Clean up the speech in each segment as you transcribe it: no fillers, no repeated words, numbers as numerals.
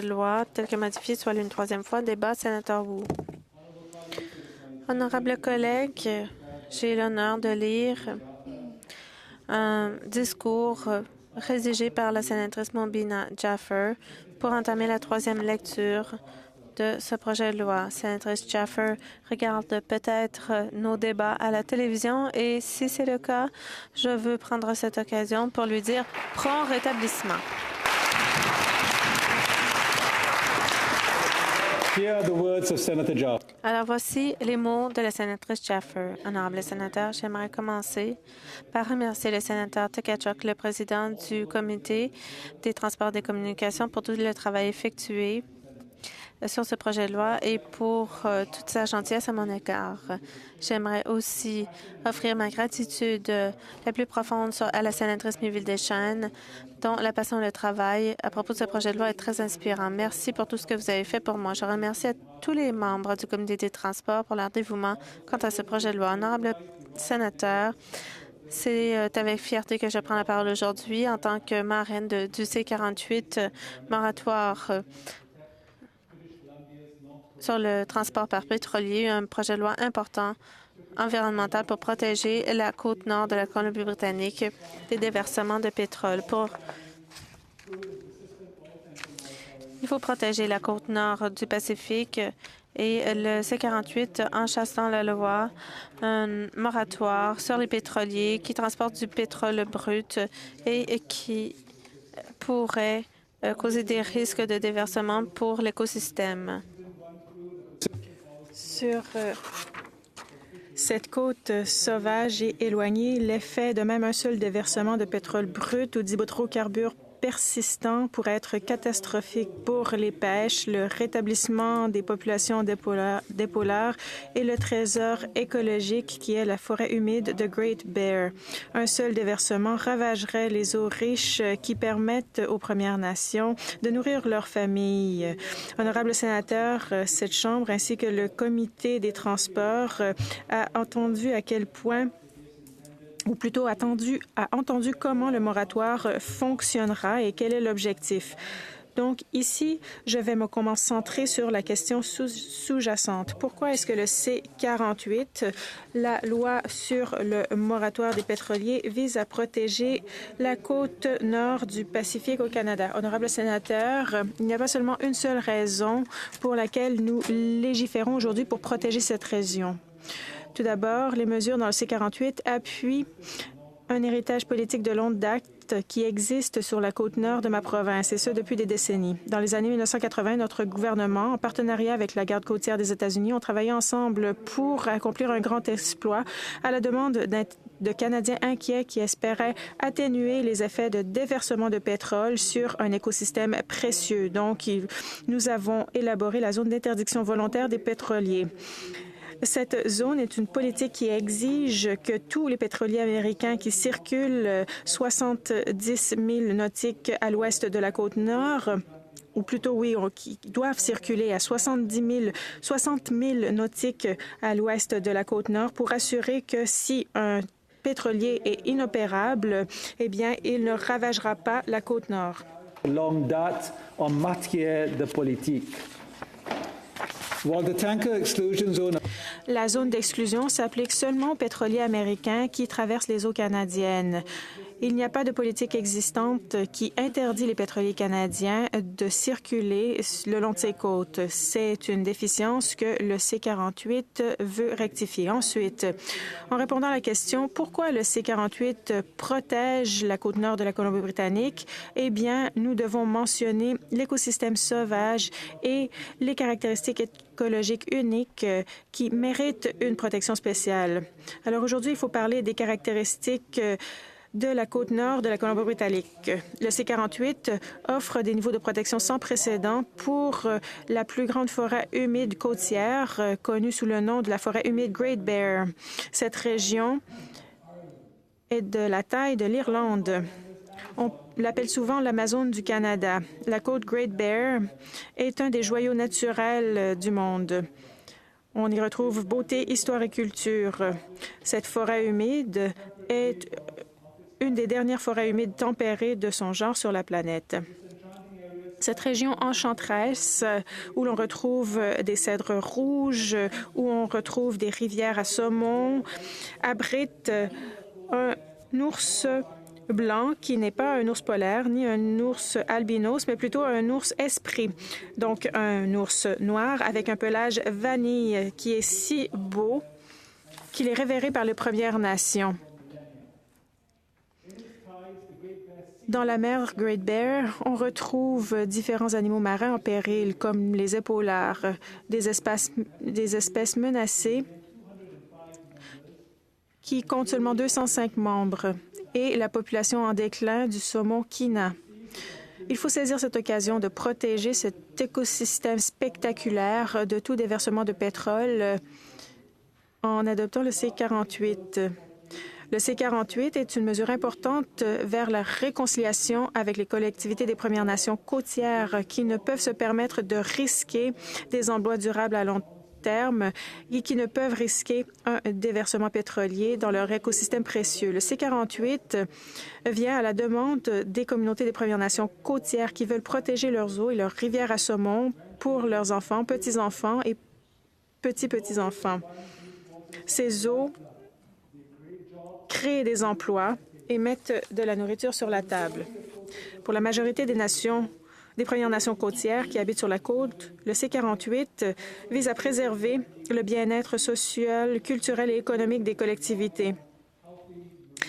de loi tel que modifié soit lu une troisième fois. Débat, sénateur Wu. Honorables collègues, j'ai l'honneur de lire un discours rédigé par la sénatrice Mobina Jaffer pour entamer la troisième lecture de ce projet de loi. Sénatrice Jaffer regarde peut-être nos débats à la télévision et si c'est le cas, je veux prendre cette occasion pour lui dire prompt rétablissement. Here are the words of Senator Jaffer. Alors voici les mots de la sénatrice Jaffer. Honorable sénateur, j'aimerais commencer par remercier le sénateur Tkachuk, le président du Comité des transports et des communications, pour tout le travail effectué sur ce projet de loi et pour toute sa gentillesse à mon égard. J'aimerais aussi offrir ma gratitude la plus profonde à la sénatrice Miville Deschênes, dont la passion et le travail à propos de ce projet de loi est très inspirant. Merci pour tout ce que vous avez fait pour moi. Je remercie à tous les membres du Comité des transports pour leur dévouement quant à ce projet de loi. Honorable sénateur, c'est avec fierté que je prends la parole aujourd'hui en tant que marraine du C-48 moratoire sur le transport par pétrolier, un projet de loi important environnemental pour protéger la côte nord de la Colombie-Britannique des déversements de pétrole. Il faut protéger la côte nord du Pacifique et le C-48 en chassant la loi, un moratoire sur les pétroliers qui transportent du pétrole brut et qui pourrait causer des risques de déversement pour l'écosystème. Sur cette côte sauvage et éloignée, l'effet de même un seul déversement de pétrole brut ou d'hydrocarbures persistant pourrait être catastrophique pour les pêches, le rétablissement des populations d'épaulards et le trésor écologique qui est la forêt humide de Great Bear. Un seul déversement ravagerait les eaux riches qui permettent aux Premières Nations de nourrir leurs familles. Honorable sénateur, cette Chambre ainsi que le Comité des transports a entendu à quel point ou plutôt a entendu comment le moratoire fonctionnera et quel est l'objectif. Donc ici, je vais me concentrer sur la question sous-jacente. Pourquoi est-ce que le C-48, la loi sur le moratoire des pétroliers, vise à protéger la côte nord du Pacifique au Canada? Honorable sénateur, il n'y a pas seulement une seule raison pour laquelle nous légiférons aujourd'hui pour protéger cette région. Tout d'abord, les mesures dans le C-48 appuient un héritage politique de longue date qui existe sur la côte nord de ma province, et ce depuis des décennies. Dans les années 1980, notre gouvernement, en partenariat avec la Garde côtière des États-Unis, ont travaillé ensemble pour accomplir un grand exploit à la demande de Canadiens inquiets qui espéraient atténuer les effets de déversement de pétrole sur un écosystème précieux. Donc, nous avons élaboré la zone d'interdiction volontaire des pétroliers. Cette zone est une politique qui exige que tous les pétroliers américains qui circulent 70 000 nautiques à l'ouest de la côte nord, ou plutôt, oui, qui doivent circuler à 60 000 nautiques à l'ouest de la côte nord pour assurer que si un pétrolier est inopérable, eh bien, il ne ravagera pas la côte nord. Longue date en matière de politique. La zone d'exclusion s'applique seulement aux pétroliers américains qui traversent les eaux canadiennes. Il n'y a pas de politique existante qui interdit les pétroliers canadiens de circuler le long de ces côtes. C'est une déficience que le C-48 veut rectifier. Ensuite, en répondant à la question pourquoi le C-48 protège la côte nord de la Colombie-Britannique, eh bien, nous devons mentionner l'écosystème sauvage et les caractéristiques écologiques uniques qui méritent une protection spéciale. Alors aujourd'hui, il faut parler des caractéristiques de la côte nord de la Colombie-Britannique. Le C-48 offre des niveaux de protection sans précédent pour la plus grande forêt humide côtière, connue sous le nom de la forêt humide Great Bear. Cette région est de la taille de l'Irlande. On l'appelle souvent l'Amazone du Canada. La côte Great Bear est un des joyaux naturels du monde. On y retrouve beauté, histoire et culture. Cette forêt humide est une des dernières forêts humides tempérées de son genre sur la planète. Cette région enchanteresse où l'on retrouve des cèdres rouges, où on retrouve des rivières à saumon, abrite un ours blanc qui n'est pas un ours polaire ni un ours albinos, mais plutôt un ours esprit. Donc un ours noir avec un pelage vanille qui est si beau qu'il est révéré par les Premières Nations. Dans la mer Great Bear, on retrouve différents animaux marins en péril, comme les épaulards, des espèces menacées qui comptent seulement 205 membres, et la population en déclin du saumon quina. Il faut saisir cette occasion de protéger cet écosystème spectaculaire de tout déversement de pétrole en adoptant le C-48. Le C-48 est une mesure importante vers la réconciliation avec les collectivités des Premières Nations côtières qui ne peuvent se permettre de risquer des emplois durables à long terme et qui ne peuvent risquer un déversement pétrolier dans leur écosystème précieux. Le C-48 vient à la demande des communautés des Premières Nations côtières qui veulent protéger leurs eaux et leurs rivières à saumon pour leurs enfants, petits-enfants et petits-petits-enfants. Ces eaux créent des emplois et mettent de la nourriture sur la table. Pour la majorité des Premières Nations côtières qui habitent sur la côte, le C-48 vise à préserver le bien-être social, culturel et économique des collectivités.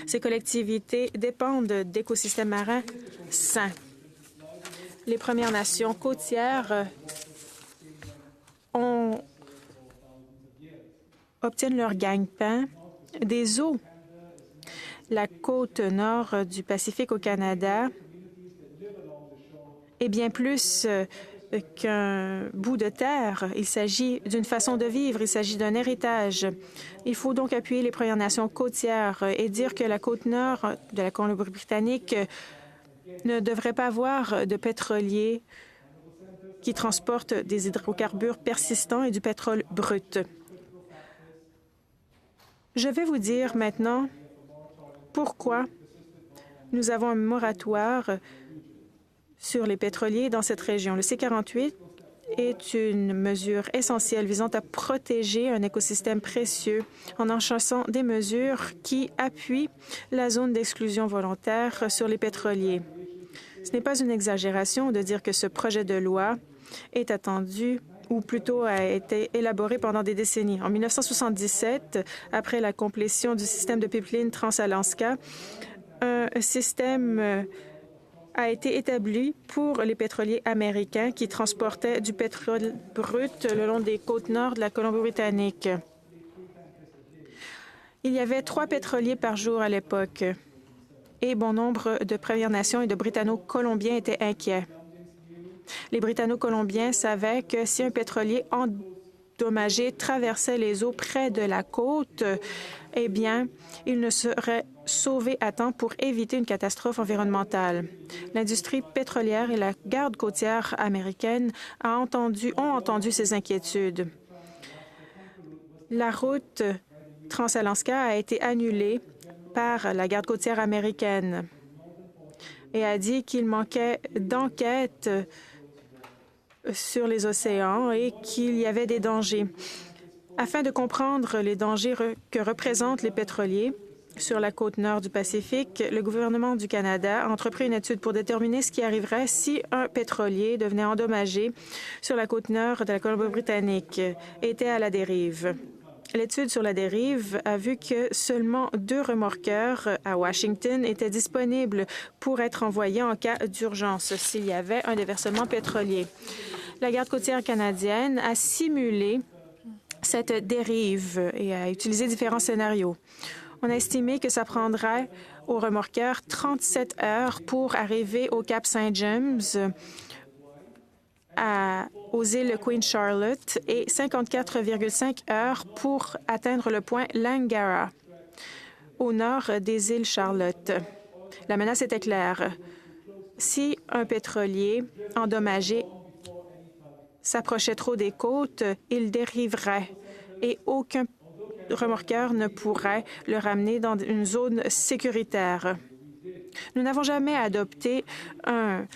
Ces collectivités dépendent d'écosystèmes marins sains. Les Premières Nations côtières obtiennent leur gagne-pain des eaux. La côte nord du Pacifique au Canada est bien plus qu'un bout de terre. Il s'agit d'une façon de vivre, il s'agit d'un héritage. Il faut donc appuyer les Premières Nations côtières et dire que la côte nord de la Colombie-Britannique ne devrait pas avoir de pétroliers qui transportent des hydrocarbures persistants et du pétrole brut. Je vais vous dire maintenant pourquoi nous avons un moratoire sur les pétroliers dans cette région. Le C-48 est une mesure essentielle visant à protéger un écosystème précieux en enchâssant des mesures qui appuient la zone d'exclusion volontaire sur les pétroliers. Ce n'est pas une exagération de dire que ce projet de loi est attendu ou plutôt a été élaboré pendant des décennies. En 1977, après la complétion du système de pipeline Trans-Alaska, un système a été établi pour les pétroliers américains qui transportaient du pétrole brut le long des côtes nord de la Colombie-Britannique. Il y avait 3 pétroliers par jour à l'époque et bon nombre de Premières Nations et de Britanno-Colombiens étaient inquiets. Les Britanno-Colombiens savaient que si un pétrolier endommagé traversait les eaux près de la côte, eh bien, il ne serait sauvé à temps pour éviter une catastrophe environnementale. L'industrie pétrolière et la garde côtière américaine ont entendu ces inquiétudes. La route Trans-Alaska a été annulée par la garde côtière américaine et a dit qu'il manquait d'enquêtes sur les océans et qu'il y avait des dangers. Afin de comprendre les dangers que représentent les pétroliers sur la côte nord du Pacifique, le gouvernement du Canada a entrepris une étude pour déterminer ce qui arriverait si un pétrolier devenait endommagé sur la côte nord de la Colombie-Britannique et était à la dérive. L'étude sur la dérive a vu que seulement 2 remorqueurs à Washington étaient disponibles pour être envoyés en cas d'urgence s'il y avait un déversement pétrolier. La garde côtière canadienne a simulé cette dérive et a utilisé différents scénarios. On a estimé que ça prendrait aux remorqueurs 37 heures pour arriver au Cap Saint-James, aux îles Queen Charlotte et 54,5 heures pour atteindre le point Langara, au nord des îles Charlotte. La menace était claire. Si un pétrolier endommagé s'approchait trop des côtes, il dériverait et aucun remorqueur ne pourrait le ramener dans une zone sécuritaire. Nous n'avons jamais adopté un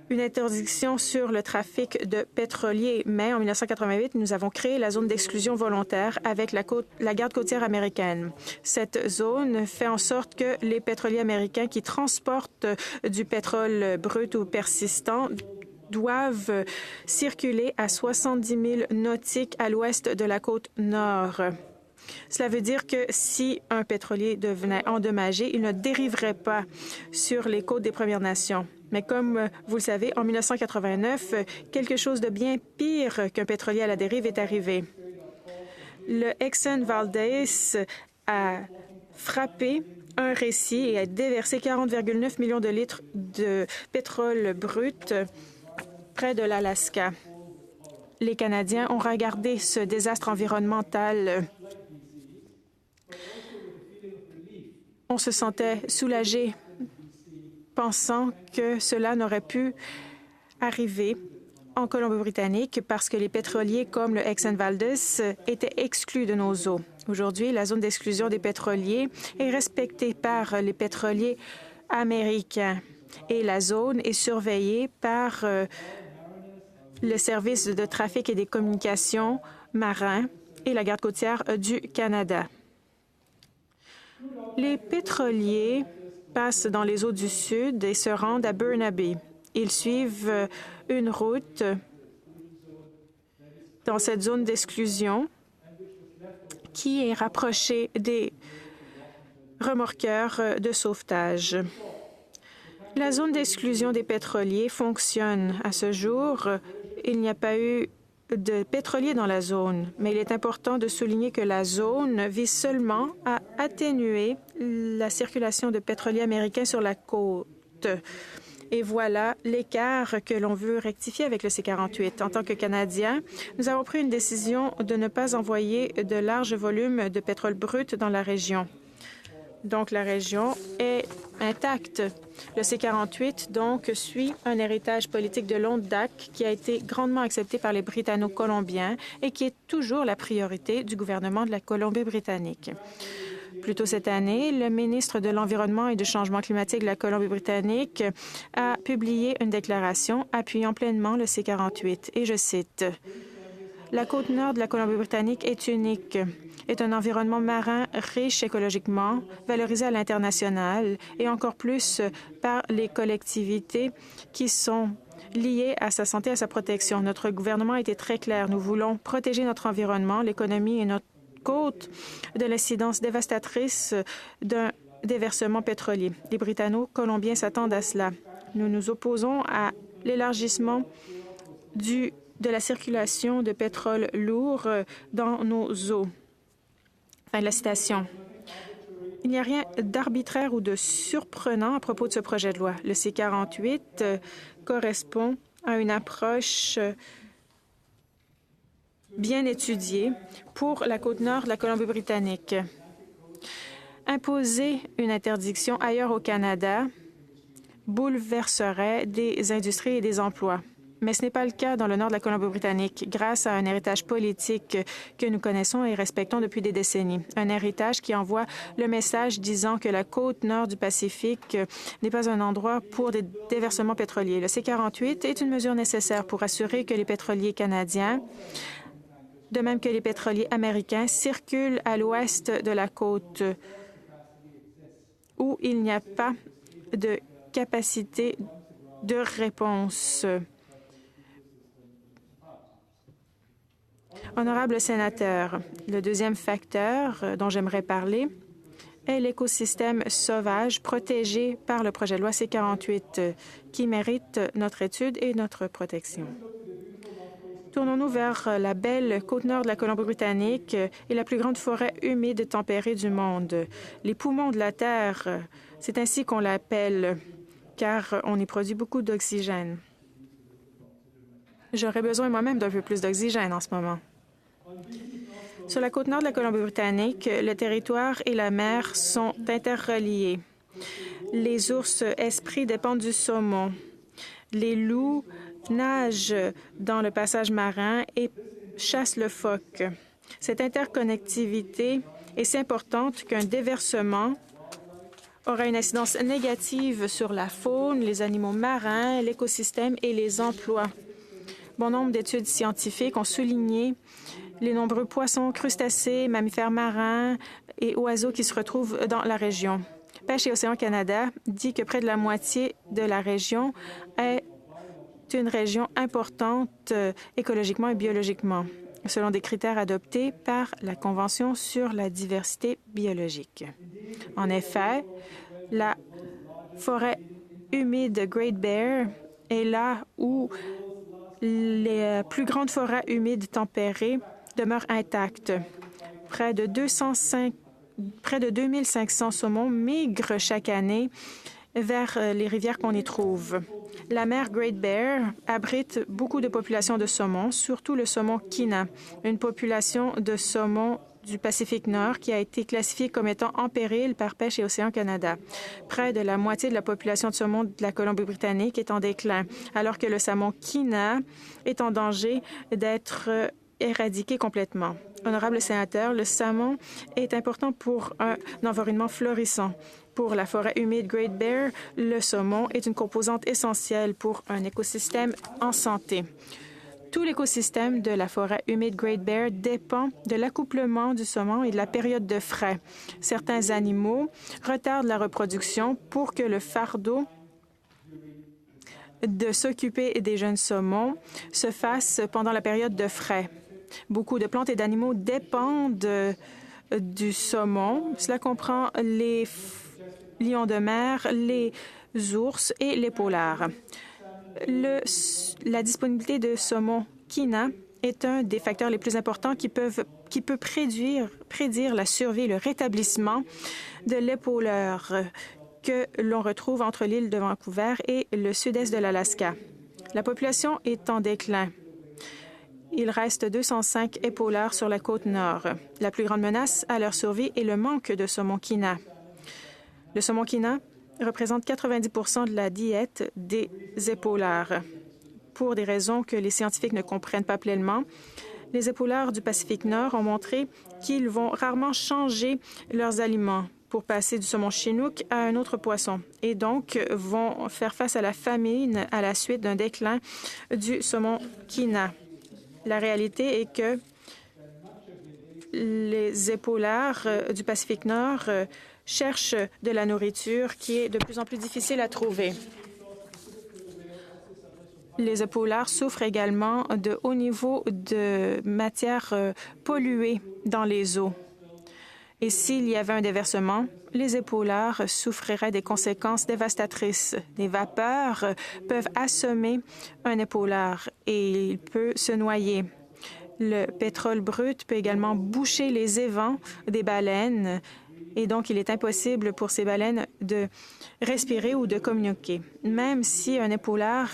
une interdiction sur le trafic de pétrolier, mais en 1988, nous avons créé la zone d'exclusion volontaire avec la garde côtière américaine. Cette zone fait en sorte que les pétroliers américains qui transportent du pétrole brut ou persistant doivent circuler à 70 000 nautiques à l'ouest de la côte nord. Cela veut dire que si un pétrolier devenait endommagé, il ne dériverait pas sur les côtes des Premières Nations. Mais comme vous le savez, en 1989, quelque chose de bien pire qu'un pétrolier à la dérive est arrivé. Le Exxon Valdez a frappé un récif et a déversé 40,9 millions de litres de pétrole brut près de l'Alaska. Les Canadiens ont regardé ce désastre environnemental. On se sentait soulagé, pensant que cela n'aurait pu arriver en Colombie-Britannique parce que les pétroliers comme le Exxon Valdez étaient exclus de nos eaux. Aujourd'hui, la zone d'exclusion des pétroliers est respectée par les pétroliers américains et la zone est surveillée par le service de trafic et des communications marins et la garde côtière du Canada. Les pétroliers passent dans les eaux du Sud et se rendent à Burnaby. Ils suivent une route dans cette zone d'exclusion qui est rapprochée des remorqueurs de sauvetage. La zone d'exclusion des pétroliers fonctionne à ce jour. Il n'y a pas eu de pétroliers dans la zone, mais il est important de souligner que la zone vise seulement à atténuer la circulation de pétroliers américains sur la côte. Et voilà l'écart que l'on veut rectifier avec le C-48. En tant que Canadiens, nous avons pris une décision de ne pas envoyer de larges volumes de pétrole brut dans la région. Donc, la région est intacte. Le C-48, donc, suit un héritage politique de longue date qui a été grandement accepté par les Britanno-Colombiens et qui est toujours la priorité du gouvernement de la Colombie-Britannique. Plus tôt cette année, le ministre de l'Environnement et du Changement climatique de la Colombie-Britannique a publié une déclaration appuyant pleinement le C-48. Et je cite, « La côte nord de la Colombie-Britannique est unique, est un environnement marin riche écologiquement, valorisé à l'international et encore plus par les collectivités qui sont liées à sa santé et à sa protection. Notre gouvernement a été très clair. Nous voulons protéger notre environnement, l'économie et notre côte de l'incidence dévastatrice d'un déversement pétrolier. Les Britanno-Colombiens s'attendent à cela. Nous nous opposons à l'élargissement de la circulation de pétrole lourd dans nos eaux. » Fin de la citation. Il n'y a rien d'arbitraire ou de surprenant à propos de ce projet de loi. Le C-48 correspond à une approche bien étudiée pour la côte nord de la Colombie-Britannique. Imposer une interdiction ailleurs au Canada bouleverserait des industries et des emplois. Mais ce n'est pas le cas dans le nord de la Colombie-Britannique, grâce à un héritage politique que nous connaissons et respectons depuis des décennies. Un héritage qui envoie le message disant que la côte nord du Pacifique n'est pas un endroit pour des déversements pétroliers. Le C-48 est une mesure nécessaire pour assurer que les pétroliers canadiens, de même que les pétroliers américains, circulent à l'ouest de la côte où il n'y a pas de capacité de réponse. Honorable sénateur, le deuxième facteur dont j'aimerais parler est l'écosystème sauvage protégé par le projet de loi C-48 qui mérite notre étude et notre protection. Tournons-nous vers la belle côte nord de la Colombie-Britannique et la plus grande forêt humide tempérée du monde. Les poumons de la Terre, c'est ainsi qu'on l'appelle, car on y produit beaucoup d'oxygène. J'aurais besoin moi-même d'un peu plus d'oxygène en ce moment. Sur la côte nord de la Colombie-Britannique, le territoire et la mer sont interreliés. Les ours esprits dépendent du saumon. Les loups nagent dans le passage marin et chassent le phoque. Cette interconnectivité est si importante qu'un déversement aura une incidence négative sur la faune, les animaux marins, l'écosystème et les emplois. Bon nombre d'études scientifiques ont souligné les nombreux poissons, crustacés, mammifères marins et oiseaux qui se retrouvent dans la région. Pêche et Océan Canada dit que près de la moitié de la région est une région importante écologiquement et biologiquement, selon des critères adoptés par la Convention sur la diversité biologique. En effet, la forêt humide Great Bear est là où les plus grandes forêts humides tempérées demeurent intactes. Près de 2500 saumons migrent chaque année vers les rivières qu'on y trouve. La mer Great Bear abrite beaucoup de populations de saumons, surtout le saumon Kina, une population de saumons du Pacifique Nord qui a été classifiée comme étant en péril par Pêche et Océan Canada. Près de la moitié de la population de saumon de la Colombie-Britannique est en déclin, alors que le saumon Kina est en danger d'être éradiqué complètement. Honorable sénateur, le saumon est important pour un environnement florissant. Pour la forêt humide Great Bear, le saumon est une composante essentielle pour un écosystème en santé. Tout l'écosystème de la forêt humide Great Bear dépend de l'accouplement du saumon et de la période de frai. Certains animaux retardent la reproduction pour que le fardeau de s'occuper des jeunes saumons se fasse pendant la période de frai. Beaucoup de plantes et d'animaux dépendent du saumon. Cela comprend les lions de mer, les ours et les polars. La disponibilité de saumon Kina est un des facteurs les plus importants qui peut prédire la survie et le rétablissement de l'épauleur que l'on retrouve entre l'île de Vancouver et le sud-est de l'Alaska. La population est en déclin. Il reste 205 épauleurs sur la côte nord. La plus grande menace à leur survie est le manque de saumon Kina. Le saumon Kina représente 90 % de la diète des épauleurs. Pour des raisons que les scientifiques ne comprennent pas pleinement, les épauleurs du Pacifique Nord ont montré qu'ils vont rarement changer leurs aliments pour passer du saumon chinook à un autre poisson et donc vont faire face à la famine à la suite d'un déclin du saumon Kina. La réalité est que les épauleurs du Pacifique Nord cherchent de la nourriture qui est de plus en plus difficile à trouver. Les épauleurs souffrent également de hauts niveaux de matières polluées dans les eaux. Et s'il y avait un déversement, les épauleurs souffriraient des conséquences dévastatrices. Les vapeurs peuvent assommer un épauleur et il peut se noyer. Le pétrole brut peut également boucher les évents des baleines et donc il est impossible pour ces baleines de respirer ou de communiquer. Même si un épauleur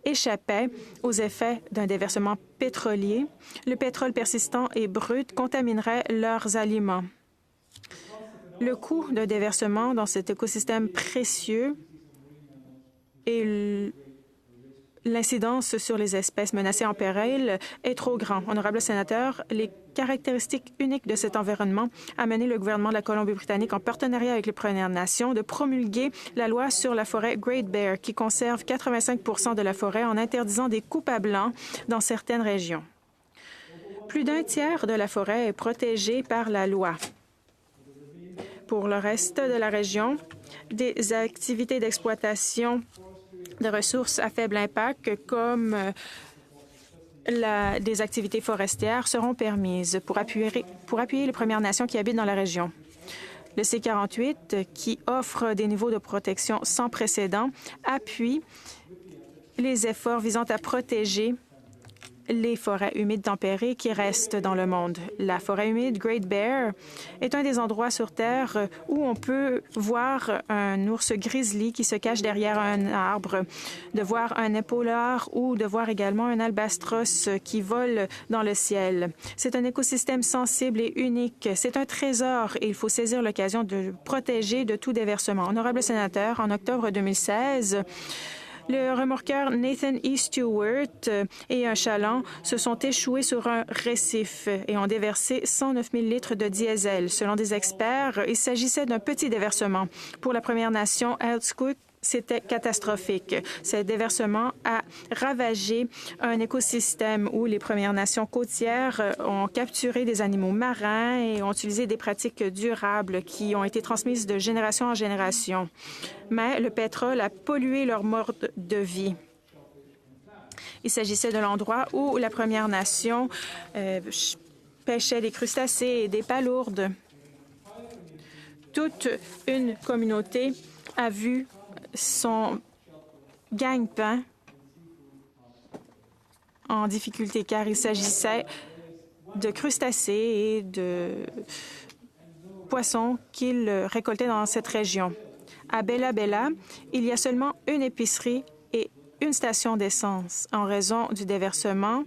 échappait aux effets d'un déversement pétrolier, le pétrole persistant et brut contaminerait leurs aliments. Le coût d'un déversement dans cet écosystème précieux et l'incidence sur les espèces menacées en péril est trop grand. Honorable sénateur, les caractéristiques uniques de cet environnement a mené le gouvernement de la Colombie-Britannique, en partenariat avec les Premières Nations, de promulguer la loi sur la forêt Great Bear, qui conserve 85 % de la forêt en interdisant des coupes à blanc dans certaines régions. Plus d'un tiers de la forêt est protégée par la loi. Pour le reste de la région, des activités d'exploitation de ressources à faible impact, comme des activités forestières, seront permises pour appuyer les Premières Nations qui habitent dans la région. Le C-48, qui offre des niveaux de protection sans précédent, appuie les efforts visant à protéger les forêts humides tempérées qui restent dans le monde. La forêt humide Great Bear est un des endroits sur Terre où on peut voir un ours grizzly qui se cache derrière un arbre, de voir un épauleur ou de voir également un albatros qui vole dans le ciel. C'est un écosystème sensible et unique. C'est un trésor et il faut saisir l'occasion de le protéger de tout déversement. Honorable sénateur, en octobre 2016, Le remorqueur Nathan E. Stewart et un chaland se sont échoués sur un récif et ont déversé 109 000 litres de diesel. Selon des experts, il s'agissait d'un petit déversement. Pour la Première Nation Heiltsuk, c'était catastrophique. Ce déversement a ravagé un écosystème où les Premières Nations côtières ont capturé des animaux marins et ont utilisé des pratiques durables qui ont été transmises de génération en génération. Mais le pétrole a pollué leur mode de vie. Il s'agissait de l'endroit où la Première Nation pêchait des crustacés et des palourdes. Toute une communauté a vu son gagne-pain en difficulté car il s'agissait de crustacés et de poissons qu'ils récoltaient dans cette région. À Bella Bella, il y a seulement une épicerie et une station d'essence. En raison du déversement,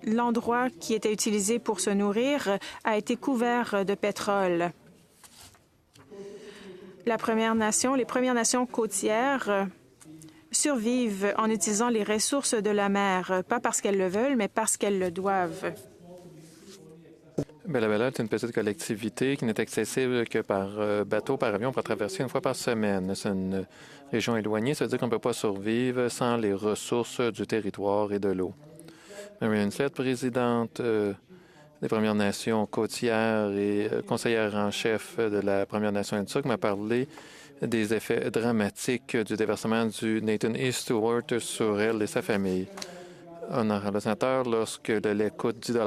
l'endroit qui était utilisé pour se nourrir a été couvert de pétrole. Les Premières Nations côtières survivent en utilisant les ressources de la mer, pas parce qu'elles le veulent, mais parce qu'elles le doivent. Bella Bella est une petite collectivité qui n'est accessible que par bateau, par avion, pour traverser une fois par semaine. C'est une région éloignée, ça veut dire qu'on ne peut pas survivre sans les ressources du territoire et de l'eau. Marian Slett, présidente des Premières Nations côtières et conseillère en chef de la Première Nation Heiltsuk, m'a parlé des effets dramatiques du déversement du Nathan E. Stewart sur elle et sa famille. Honorable sénateur, lorsque le lait coûte 10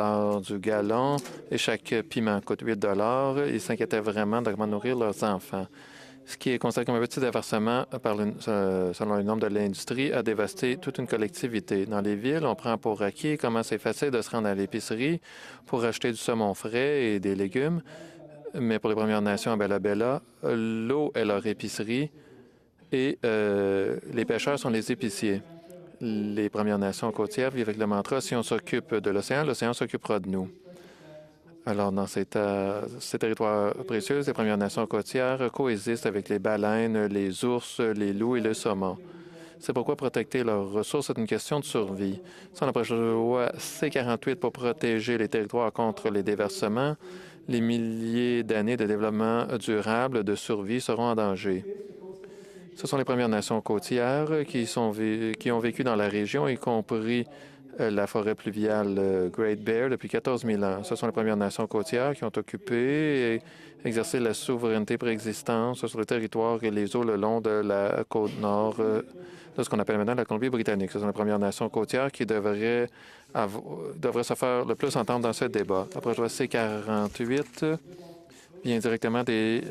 du gallon et chaque piment coûte 8 ils s'inquiétaient vraiment de comment nourrir leurs enfants. Ce qui est considéré comme un petit déversement selon les normes de l'industrie a dévasté toute une collectivité. Dans les villes, on prend pour acquis comment c'est facile de se rendre à l'épicerie pour acheter du saumon frais et des légumes. Mais pour les Premières Nations à Bella Bella, l'eau est leur épicerie et les pêcheurs sont les épiciers. Les Premières Nations côtières vivent avec le mantra « Si on s'occupe de l'océan s'occupera de nous ». Alors, dans ces territoires précieux, les Premières Nations côtières coexistent avec les baleines, les ours, les loups et le saumon. C'est pourquoi protéger leurs ressources est une question de survie. Sans la prochaine loi C-48 pour protéger les territoires contre les déversements, les milliers d'années de développement durable de survie seront en danger. Ce sont les Premières Nations côtières qui ont vécu dans la région, y compris la forêt pluviale Great Bear depuis 14 000 ans. Ce sont les Premières Nations côtières qui ont occupé et exercé la souveraineté préexistante sur le territoire et les eaux le long de la côte nord de ce qu'on appelle maintenant la Colombie-Britannique. Ce sont les Premières Nations côtières qui devraient se faire le plus entendre dans ce débat. Le projet C-48 vient directement des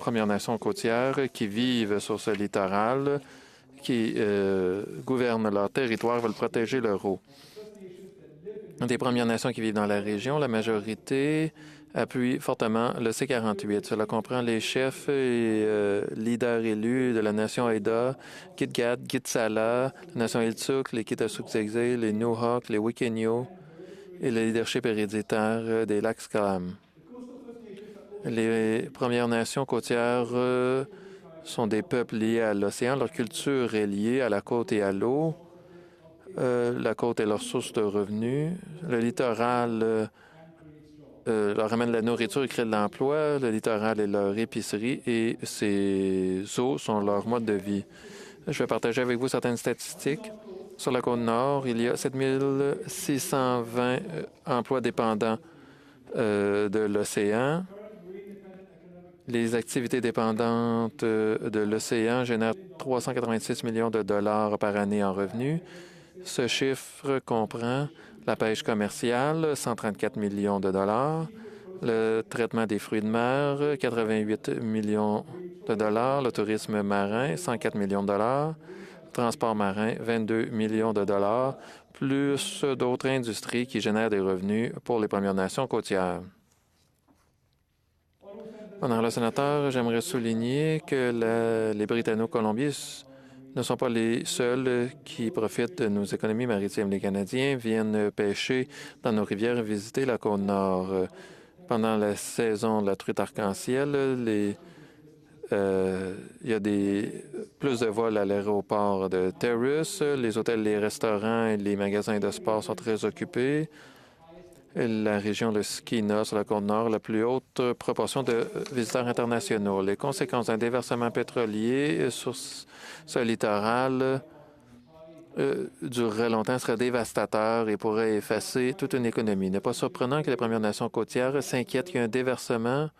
Premières Nations côtières qui vivent sur ce littoral, qui gouvernent leur territoire, veulent protéger leur eau. Des Premières Nations qui vivent dans la région, la majorité appuie fortement le C-48. Cela comprend les chefs et leaders élus de la nation Haida, Kitgat, Gitsala, la nation Heiltsuk, les Kitasuk-Zegze, les Nuxalk, les Wikenio et le leadership héréditaire des lacs Skalam. Les Premières Nations côtières sont des peuples liés à l'océan. Leur culture est liée à la côte et à l'eau. La côte est leur source de revenus. Le littoral leur amène de la nourriture et crée de l'emploi. Le littoral est leur épicerie et ces eaux sont leur mode de vie. Je vais partager avec vous certaines statistiques. Sur la côte nord, il y a 7 620 emplois dépendants de l'océan. Les activités dépendantes de l'océan génèrent 386 millions de dollars par année en revenus. Ce chiffre comprend la pêche commerciale, 134 millions de dollars, le traitement des fruits de mer, 88 millions de dollars, le tourisme marin, 104 millions de dollars, le transport marin, 22 millions de dollars, plus d'autres industries qui génèrent des revenus pour les Premières Nations côtières. Honorable le sénateur, j'aimerais souligner que les Britanno-Colombiens ne sont pas les seuls qui profitent de nos économies maritimes. Les Canadiens viennent pêcher dans nos rivières et visiter la côte nord. Pendant la saison de la truite arc-en-ciel, les il y a plus de vols à l'aéroport de Terrace. Les hôtels, les restaurants et les magasins de sport sont très occupés. La région de Skeena, sur la côte nord, la plus haute proportion de visiteurs internationaux. Les conséquences d'un déversement pétrolier sur ce littoral durerait longtemps, serait dévastateur et pourrait effacer toute une économie. Il n'est pas surprenant que les Premières Nations côtières s'inquiètent qu'un déversement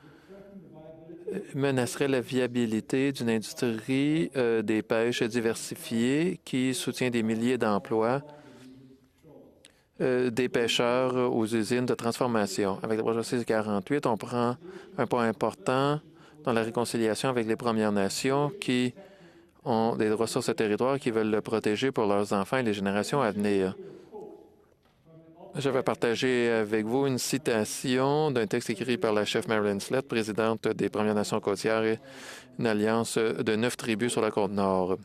menacerait la viabilité d'une industrie des pêches diversifiée qui soutient des milliers d'emplois des pêcheurs aux usines de transformation. Avec le projet 648, on prend un point important dans la réconciliation avec les Premières Nations qui ont des ressources et territoires qui veulent le protéger pour leurs enfants et les générations à venir. Je vais partager avec vous une citation d'un texte écrit par la chef Marilyn Slett, présidente des Premières Nations côtières et une alliance de 9 tribus sur la côte nord.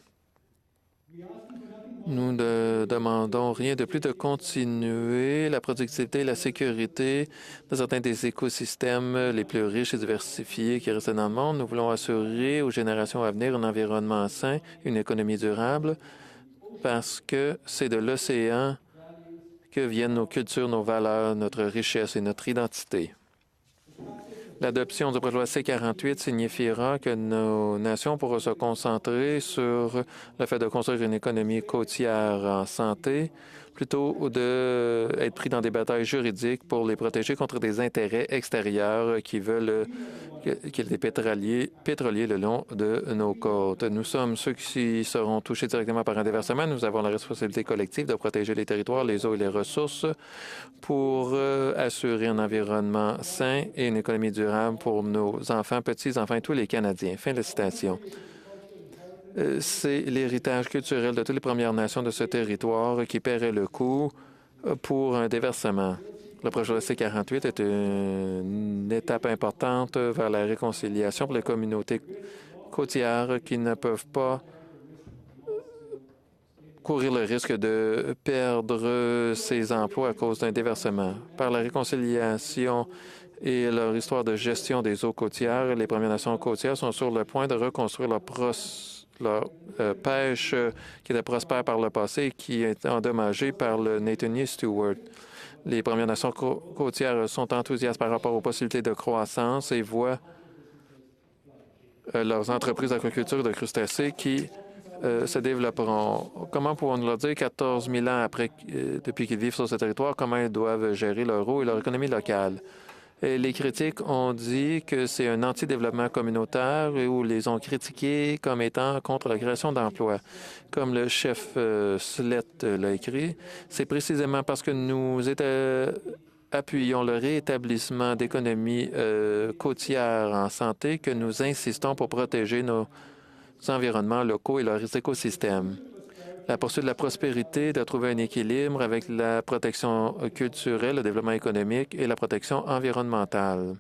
Nous ne demandons rien de plus de continuer la productivité et la sécurité de certains des écosystèmes les plus riches et diversifiés qui restent dans le monde. Nous voulons assurer aux générations à venir un environnement sain, une économie durable, parce que c'est de l'océan que viennent nos cultures, nos valeurs, notre richesse et notre identité. L'adoption du projet de loi C-48 signifiera que nos nations pourront se concentrer sur le fait de construire une économie côtière en santé plutôt d'être pris dans des batailles juridiques pour les protéger contre des intérêts extérieurs qui veulent qu'il y ait des pétroliers le long de nos côtes. Nous sommes ceux qui seront touchés directement par un déversement. Nous avons la responsabilité collective de protéger les territoires, les eaux et les ressources pour assurer un environnement sain et une économie durable pour nos enfants, petits-enfants et tous les Canadiens. Fin de citation. C'est l'héritage culturel de toutes les Premières Nations de ce territoire qui paierait le coût pour un déversement. Le projet de C-48 est une étape importante vers la réconciliation pour les communautés côtières qui ne peuvent pas courir le risque de perdre ses emplois à cause d'un déversement. Par la réconciliation et leur histoire de gestion des eaux côtières, les Premières Nations côtières sont sur le point de reconstruire leur pêche qui était prospère par le passé et qui est endommagée par le Nathaniel Stewart. Les Premières Nations côtières sont enthousiastes par rapport aux possibilités de croissance et voient leurs entreprises d'aquaculture de crustacés qui se développeront. Comment pouvons-nous leur dire 14 000 ans après, depuis qu'ils vivent sur ce territoire, comment ils doivent gérer leur eau et leur économie locale? Et les critiques ont dit que c'est un anti-développement communautaire ou les ont critiqués comme étant contre la création d'emplois. Comme le chef Slett l'a écrit, c'est précisément parce que nous appuyons le rétablissement d'économies côtières en santé que nous insistons pour protéger nos environnements locaux et leurs écosystèmes. La poursuite de la prospérité doit trouver un équilibre avec la protection culturelle, le développement économique et la protection environnementale.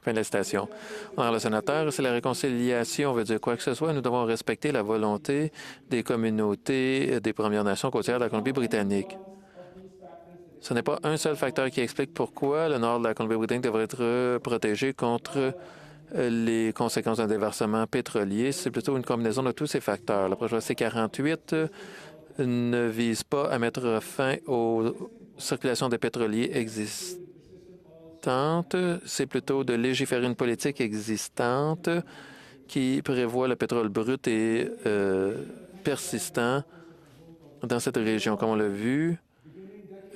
Fin de la citation. Alors, le sénateur, si la réconciliation veut dire quoi que ce soit, nous devons respecter la volonté des communautés des Premières Nations côtières de la Colombie-Britannique. Ce n'est pas un seul facteur qui explique pourquoi le nord de la Colombie-Britannique devrait être protégé contre les conséquences d'un déversement pétrolier. C'est plutôt une combinaison de tous ces facteurs. Le projet C-48 ne vise pas à mettre fin aux circulations de pétroliers existantes. C'est plutôt de légiférer une politique existante qui prévoit le pétrole brut et persistant dans cette région. Comme on l'a vu,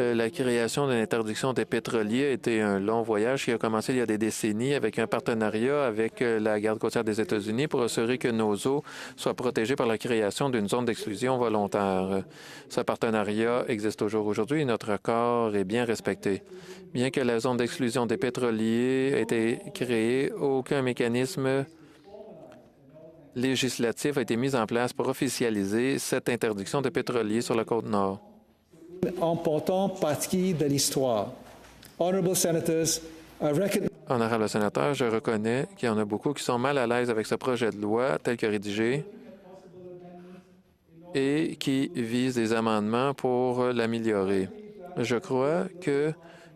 la création d'une interdiction des pétroliers a été un long voyage qui a commencé il y a des décennies avec un partenariat avec la Garde côtière des États-Unis pour assurer que nos eaux soient protégées par la création d'une zone d'exclusion volontaire. Ce partenariat existe toujours aujourd'hui et notre accord est bien respecté. Bien que la zone d'exclusion des pétroliers ait été créée, aucun mécanisme législatif a été mis en place pour officialiser cette interdiction des pétroliers sur la côte nord. Important partie de l'histoire. Honorable Senators, Honorable sénateur, je reconnais qu'il y en a beaucoup qui sont mal à l'aise avec ce projet de loi tel que rédigé et qui vise des amendements pour l'améliorer. Je crois que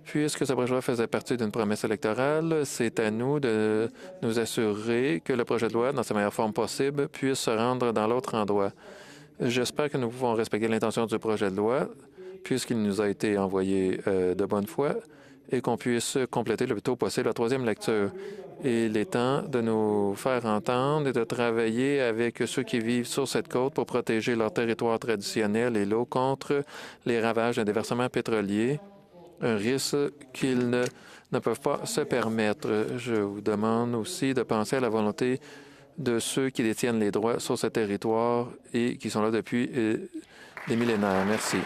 Puisque ce projet de loi faisait partie d'une promesse électorale, c'est à nous de nous assurer que le projet de loi, dans sa meilleure forme possible, puisse se rendre dans l'autre endroit. J'espère que nous pouvons respecter l'intention du projet de loi, puisqu'il nous a été envoyé de bonne foi, et qu'on puisse compléter le plus tôt possible la troisième lecture. Il est temps de nous faire entendre et de travailler avec ceux qui vivent sur cette côte pour protéger leur territoire traditionnel et l'eau contre les ravages d'un déversement pétrolier, un risque qu'ils ne peuvent pas se permettre. Je vous demande aussi de penser à la volonté de ceux qui détiennent les droits sur ce territoire et qui sont là depuis des millénaires. Merci.